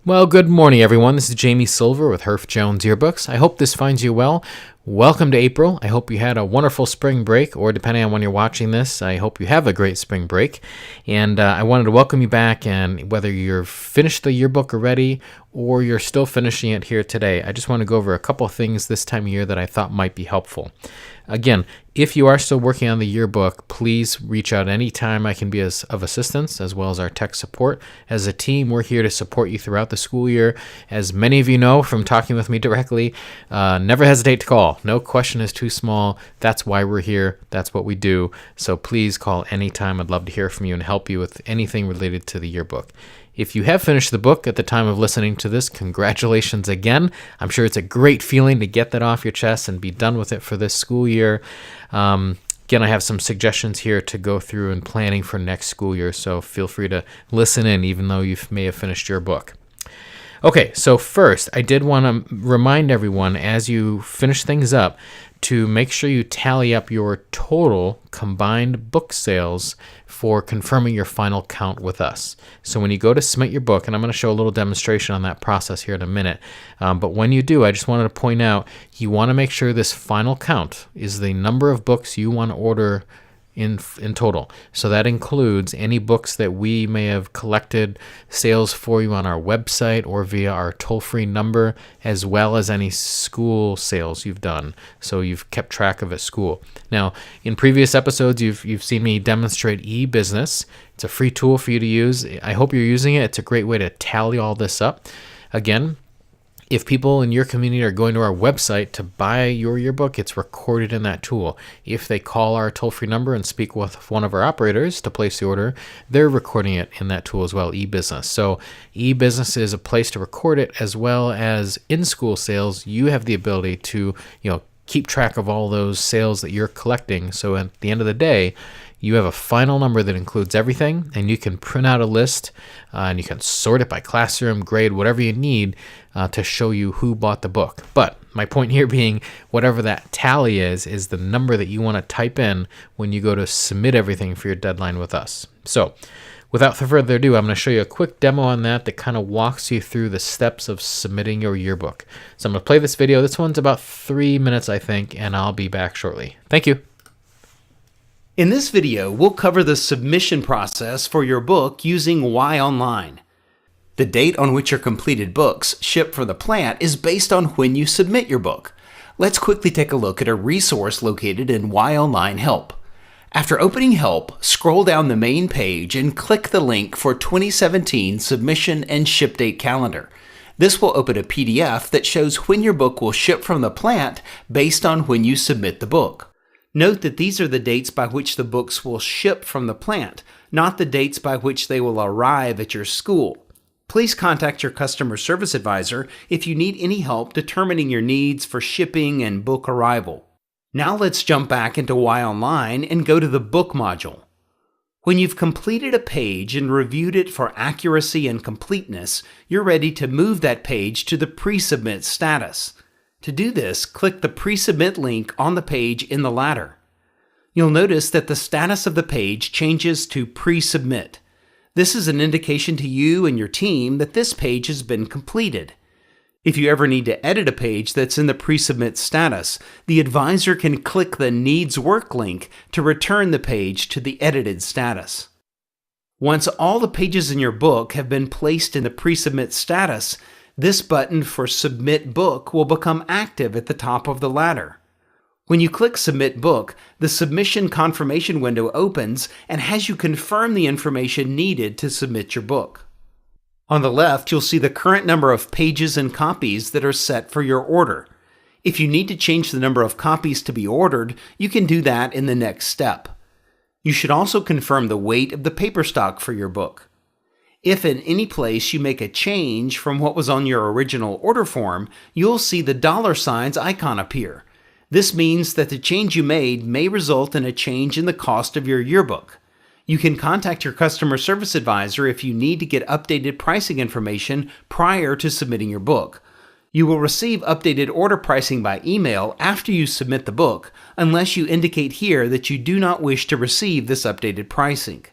Well, good morning, everyone. This is Jamie Silver with Herf Jones Yearbooks. I hope this finds you well. Welcome to April. I hope you had a wonderful spring break, or depending on when you're watching this, I hope you have a great spring break. And I wanted to welcome you back, and whether you're finished the yearbook already or you're still finishing it here today, I just want to go over a couple of things this time of year that I thought might be helpful. Again, if you are still working on the yearbook, please reach out anytime I can be of assistance, as well as our tech support. As a team, we're here to support you throughout the school year. As many of you know from talking with me directly, never hesitate to call. No question is too small. That's why we're here. That's what we do. So please call anytime. I'd love to hear from you and help you with anything related to the yearbook. If you have finished the book at the time of listening to this, congratulations again. I'm sure it's a great feeling to get that off your chest and be done with it for this school year. Again, I have some suggestions here to go through in planning for next school year, so feel free to listen in even though you may have finished your book. Okay, so first, I did want to remind everyone as you finish things up to make sure you tally up your total combined book sales for confirming your final count with us. So when you go to submit your book, and I'm going to show a little demonstration on that process here in a minute, but when you do, I just wanted to point out, you want to make sure this final count is the number of books you want to order in total. So that includes any books that we may have collected sales for you on our website or via our toll-free number, as well as any school sales you've done. So you've kept track of at school. Now, in previous episodes, you've seen me demonstrate eBusiness. It's a free tool for you to use. I hope you're using it. It's a great way to tally all this up. Again, if people in your community are going to our website to buy your yearbook, it's recorded in that tool. If they call our toll-free number and speak with one of our operators to place the order, they're recording it in that tool as well, eBusiness. So eBusiness is a place to record it, as well as in-school sales. You have the ability to, keep track of all those sales that you're collecting. So at the end of the day, you have a final number that includes everything, and you can print out a list, and you can sort it by classroom, grade, whatever you need to show you who bought the book. But my point here being, whatever that tally is the number that you want to type in when you go to submit everything for your deadline with us. So without further ado, I'm going to show you a quick demo on that kind of walks you through the steps of submitting your yearbook. So I'm going to play this video. This one's about 3 minutes, I think, and I'll be back shortly. Thank you. In this video, we'll cover the submission process for your book using Y Online. The date on which your completed books ship from the plant is based on when you submit your book. Let's quickly take a look at a resource located in Y Online Help. After opening Help, scroll down the main page and click the link for 2017 Submission and Ship Date Calendar. This will open a PDF that shows when your book will ship from the plant based on when you submit the book. Note that these are the dates by which the books will ship from the plant, not the dates by which they will arrive at your school. Please contact your customer service advisor if you need any help determining your needs for shipping and book arrival. Now let's jump back into Y Online and go to the Book module. When you've completed a page and reviewed it for accuracy and completeness, you're ready to move that page to the pre-submit status. To do this, click the pre-submit link on the page in the ladder. You'll notice that the status of the page changes to pre-submit. This is an indication to you and your team that this page has been completed. If you ever need to edit a page that's in the pre-submit status, the advisor can click the Needs Work link to return the page to the edited status. Once all the pages in your book have been placed in the pre-submit status, this button for Submit Book will become active at the top of the ladder. When you click Submit Book, the submission confirmation window opens and has you confirm the information needed to submit your book. On the left, you'll see the current number of pages and copies that are set for your order. If you need to change the number of copies to be ordered, you can do that in the next step. You should also confirm the weight of the paper stock for your book. If in any place you make a change from what was on your original order form, you'll see the $ icon appear. This means that the change you made may result in a change in the cost of your yearbook. You can contact your customer service advisor if you need to get updated pricing information prior to submitting your book. You will receive updated order pricing by email after you submit the book, unless you indicate here that you do not wish to receive this updated pricing.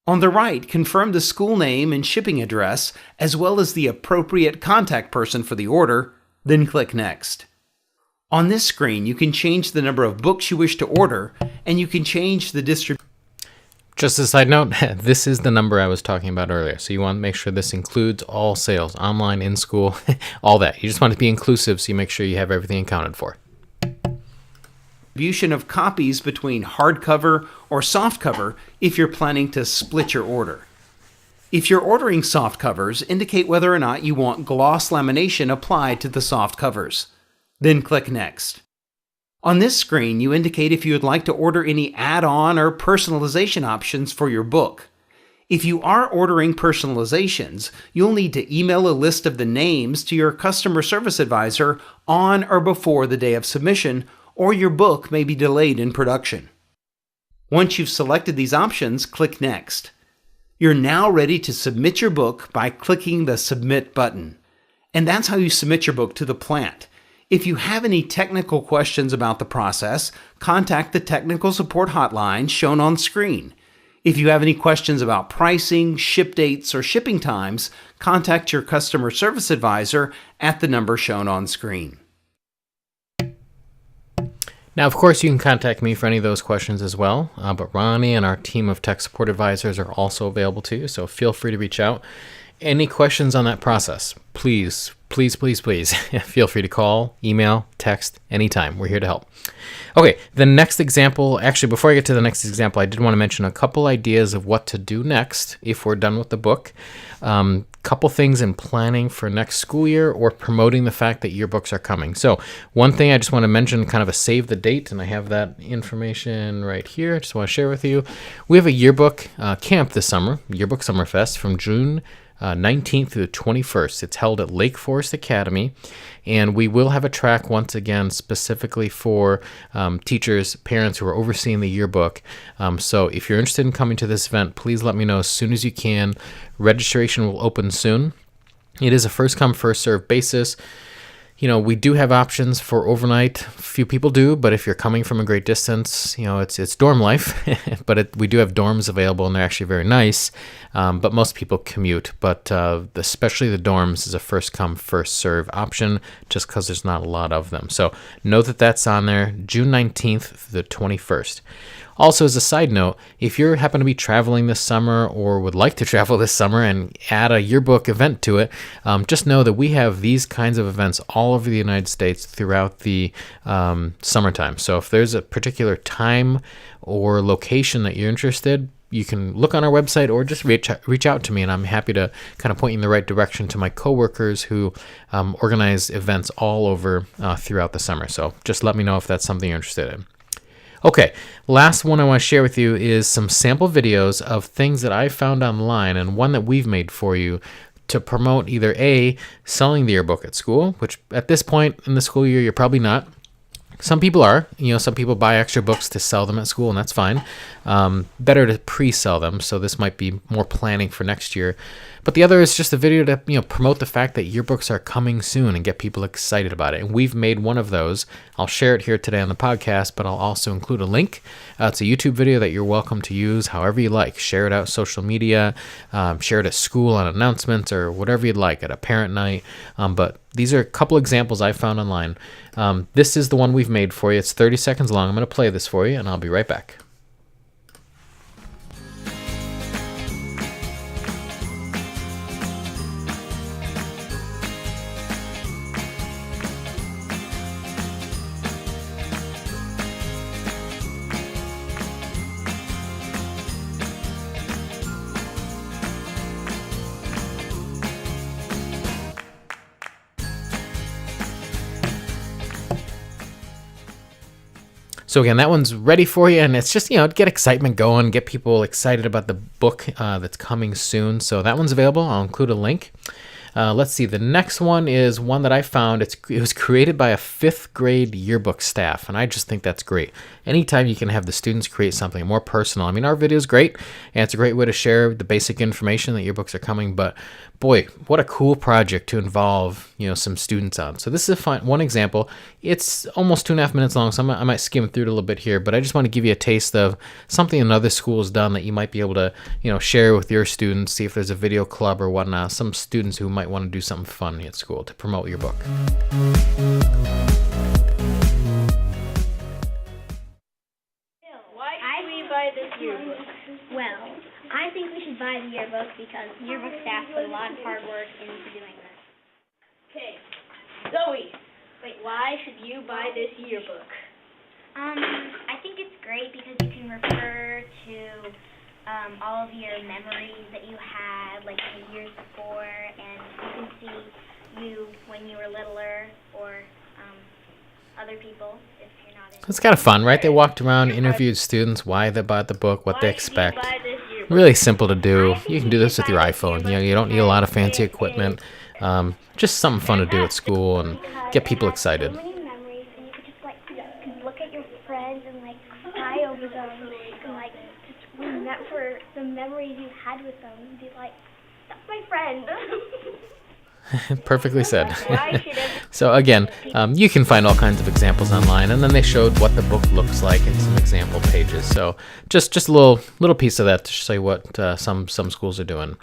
On the right, confirm the school name and shipping address, as well as the appropriate contact person for the order, then click Next. On this screen, you can change the number of books you wish to order, and you can change the distribution. Just a side note, this is the number I was talking about earlier. So you want to make sure this includes all sales, online, in school, all that. You just want to be inclusive, so you make sure you have everything accounted for. Distribution of copies between hardcover or softcover if you're planning to split your order. If you're ordering soft covers, indicate whether or not you want gloss lamination applied to the soft covers. Then click Next. On this screen, you indicate if you would like to order any add-on or personalization options for your book. If you are ordering personalizations, you'll need to email a list of the names to your customer service advisor on or before the day of submission, or your book may be delayed in production. Once you've selected these options, click Next. You're now ready to submit your book by clicking the Submit button. And that's how you submit your book to the plant. If you have any technical questions about the process, contact the technical support hotline shown on screen. If you have any questions about pricing, ship dates, or shipping times, contact your customer service advisor at the number shown on screen. Now, of course, you can contact me for any of those questions as well, but Ronnie and our team of tech support advisors are also available to you, so feel free to reach out. Any questions on that process, please feel free to call, email, text, anytime. We're here to help. Okay, the next example, actually, before I get to the next example, I did want to mention a couple ideas of what to do next if we're done with the book. Couple things in planning for next school year or promoting the fact that yearbooks are coming. So one thing I just want to mention, kind of a save the date, and I have that information right here. I just want to share with you. We have a yearbook camp this summer, Yearbook Summerfest, from June 19th through the 21st. It's held at Lake Forest Academy, and we will have a track once again specifically for teachers, parents who are overseeing the yearbook. So if you're interested in coming to this event, please let me know as soon as you can. Registration will open soon. It is a first come, first served basis. You know, we do have options for overnight. Few people do, but if you're coming from a great distance, you know, it's dorm life. But we do have dorms available, and they're actually very nice. But most people commute. But especially the dorms is a first come, first serve option, just because there's not a lot of them. So know that that's on there, June 19th through the 21st. Also, as a side note, if you happen to be traveling this summer or would like to travel this summer and add a yearbook event to it, just know that we have these kinds of events all over the United States throughout the summertime. So if there's a particular time or location that you're interested, you can look on our website or just reach out to me, and I'm happy to kind of point you in the right direction to my coworkers who organize events all over throughout the summer. So just let me know if that's something you're interested in. Okay, last one I want to share with you is some sample videos of things that I found online, and one that we've made for you to promote either A, selling the yearbook at school, which at this point in the school year you're probably not. Some people are, some people buy extra books to sell them at school, and that's fine. Better to pre-sell them, so this might be more planning for next year. But the other is just a video to promote the fact that yearbooks are coming soon and get people excited about it. And we've made one of those. I'll share it here today on the podcast, but I'll also include a link. It's a YouTube video that you're welcome to use however you like. Share it out social media, share it at school on announcements, or whatever you'd like at a parent night. But these are a couple examples I found online. This is the one we've made for you. It's 30 seconds long. I'm going to play this for you, and I'll be right back. So again, that one's ready for you, and it's just, get excitement going, get people excited about the book that's coming soon. So that one's available. I'll include a link. Let's see. The next one is one that I found. It was created by a 5th grade yearbook staff, and I just think that's great. Anytime you can have the students create something more personal. I mean, our video is great, and it's a great way to share the basic information that yearbooks are coming, but boy, what a cool project to involve, some students on. So this is one example. It's almost 2.5 minutes long, so I might skim through it a little bit here, but I just want to give you a taste of something another school has done that you might be able to, share with your students, see if there's a video club or whatnot, some students who might want to do something fun at school to promote your book. Why should we buy this yearbook? Well, I think we should buy the yearbook because yearbook staff put a lot of hard work into doing this. Okay, Zoe, why should you buy this yearbook? I think it's great because you can refer to all of your memories that you had, like in the years before, and you can see you when you were littler, or other people if you're not in. It's kind of fun, right? They walked around, interviewed students, why they bought the book, what they expect. Really simple to do. You can do this with your iPhone. You don't need a lot of fancy equipment. Just something fun to do at school and get people excited. So many memories, and you could just could look at your friends and cry over them, and just remember the memories you had with them, and be like, "That's my friend." Perfectly said. So again, you can find all kinds of examples online, and then they showed what the book looks like in some example pages. So just a little piece of that to show you what some schools are doing.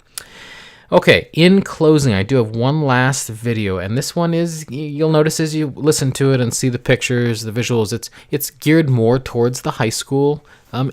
Okay, in closing, I do have one last video, and this one is, you'll notice as you listen to it and see the pictures, the visuals, it's geared more towards the high school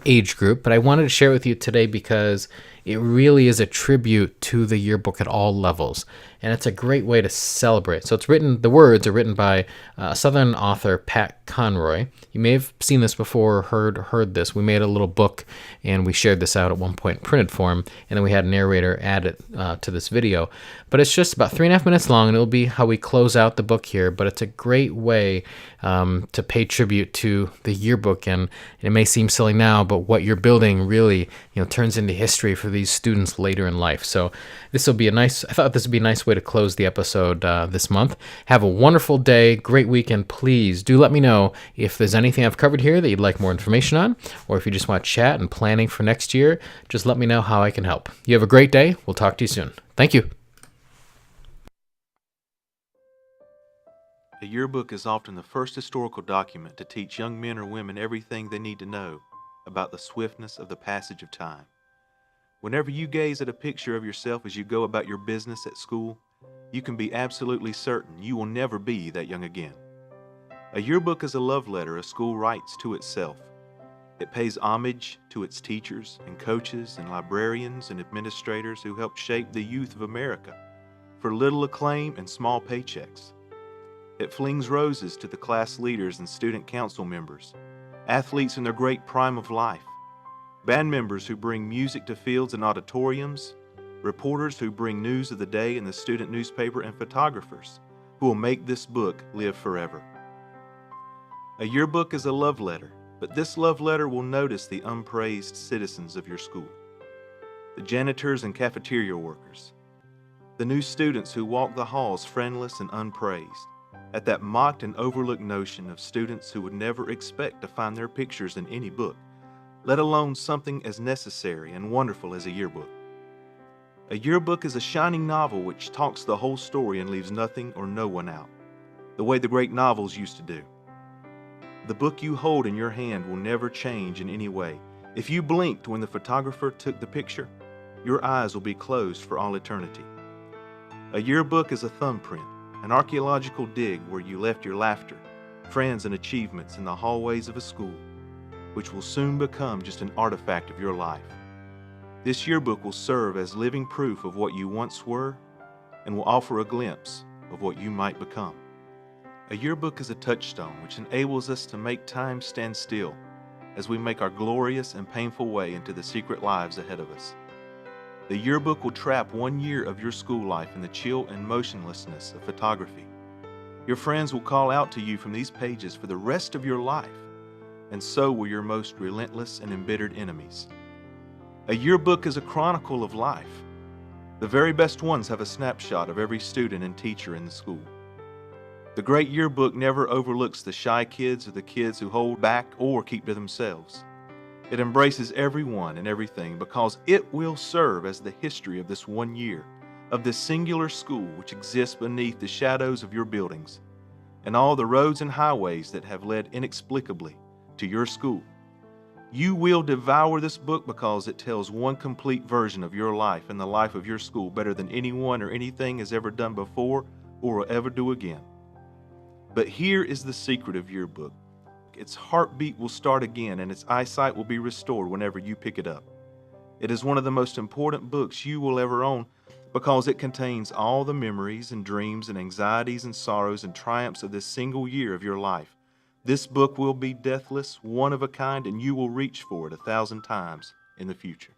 age group, but I wanted to share it with you today because it really is a tribute to the yearbook at all levels, and it's a great way to celebrate. So the words are written by Southern author Pat Conroy. You may have seen this before or heard this. We made a little book, and we shared this out at one point in printed form, and then we had a narrator add it to this video. But it's just about 3.5 minutes long, and it'll be how we close out the book here, but it's a great way to pay tribute to the yearbook, and it may seem silly now, but what you're building really turns into history for these students later in life. So I thought this would be a nice way to close the episode this month. Have a wonderful day, great weekend. Please do let me know if there's anything I've covered here that you'd like more information on, or if you just want to chat and planning for next year, just let me know how I can help. You have a great day. We'll talk to you soon. Thank you. A yearbook is often the first historical document to teach young men or women everything they need to know about the swiftness of the passage of time. Whenever you gaze at a picture of yourself as you go about your business at school, you can be absolutely certain you will never be that young again. A yearbook is a love letter a school writes to itself. It pays homage to its teachers and coaches and librarians and administrators who helped shape the youth of America for little acclaim and small paychecks. It flings roses to the class leaders and student council members, athletes in their great prime of life, band members who bring music to fields and auditoriums, reporters who bring news of the day in the student newspaper, and photographers who will make this book live forever. A yearbook is a love letter, but this love letter will notice the unpraised citizens of your school, the janitors and cafeteria workers, the new students who walk the halls friendless and unpraised, at that mocked and overlooked notion of students who would never expect to find their pictures in any book, let alone something as necessary and wonderful as a yearbook. A yearbook is a shining novel which talks the whole story and leaves nothing or no one out, the way the great novels used to do. The book you hold in your hand will never change in any way. If you blinked when the photographer took the picture, your eyes will be closed for all eternity. A yearbook is a thumbprint, an archaeological dig where you left your laughter, friends, and achievements in the hallways of a school, which will soon become just an artifact of your life. This yearbook will serve as living proof of what you once were and will offer a glimpse of what you might become. A yearbook is a touchstone which enables us to make time stand still as we make our glorious and painful way into the secret lives ahead of us. The yearbook will trap 1 year of your school life in the chill and motionlessness of photography. Your friends will call out to you from these pages for the rest of your life, and so will your most relentless and embittered enemies. A yearbook is a chronicle of life. The very best ones have a snapshot of every student and teacher in the school. The great yearbook never overlooks the shy kids or the kids who hold back or keep to themselves. It embraces everyone and everything because it will serve as the history of this one year, of this singular school which exists beneath the shadows of your buildings, and all the roads and highways that have led inexplicably to your school. You will devour this book because it tells one complete version of your life and the life of your school better than anyone or anything has ever done before or will ever do again. But here is the secret of yearbook. Its heartbeat will start again and its eyesight will be restored whenever you pick it up. It is one of the most important books you will ever own because it contains all the memories and dreams and anxieties and sorrows and triumphs of this single year of your life. This book will be deathless, one of a kind, and you will reach for it 1,000 times in the future.